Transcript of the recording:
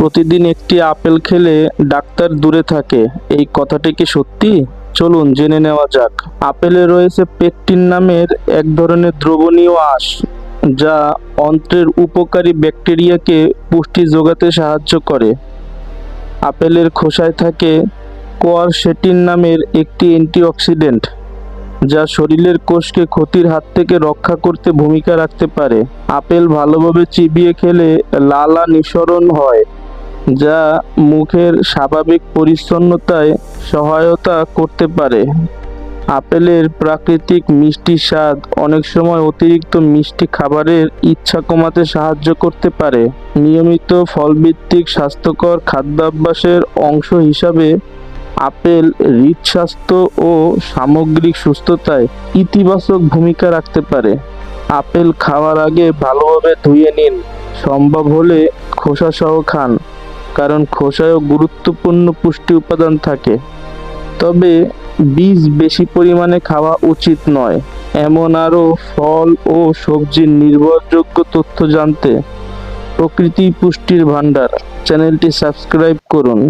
প্রতিদিন একটি আপেল খেলে ডাক্তার দূরে থাকে, এই কথাটি কি সত্যি? চলুন জেনে নেওয়া যাক। আপেলে রয়েছে পেকটিন নামের এক ধরনের দ্রবণীয় আঁশ, যা অন্ত্রের উপকারী ব্যাকটেরিয়াকে পুষ্টি যোগাতে সাহায্য করে। আপেলের খোসায় থাকে কোয়ারসেটিন নামের একটি অ্যান্টিঅক্সিডেন্ট, যা শরীরের কোষকে ক্ষতির হাত থেকে রক্ষা করতে ভূমিকা রাখতে পারে। আপেল ভালোভাবে চিবিয়ে খেলে লালা নিঃসরণ হয়, যা মুখের স্বাভাবিক পরিচ্ছন্নতায় সহায়তা করতে পারে। আপেলের প্রাকৃতিক মিষ্টি স্বাদ অনেক সময় অতিরিক্ত মিষ্টি খাবারের ইচ্ছা কমাতে সাহায্য করতে পারে। নিয়মিত ফলভিত্তিক স্বাস্থ্যকর খাদ্যাভ্যাসের অংশ হিসাবে আপেল হৃদস্বাস্থ্য ও সামগ্রিক সুস্থতায় ইতিবাচক ভূমিকা রাখতে পারে। আপেল খাওয়ার আগে ভালোভাবে ধুয়ে নিন, সম্ভব হলে খোসাসহ খান, কারণ খোসায়ও গুরুত্বপূর্ণ পুষ্টি উপাদান থাকে। তবে বীজ বেশি পরিমাণে খাওয়া উচিত নয়। এমন আরও ফল ও সবজির নির্ভরযোগ্য তথ্য জানতে প্রকৃতি পুষ্টির ভাণ্ডার চ্যানেলটি সাবস্ক্রাইব করুন।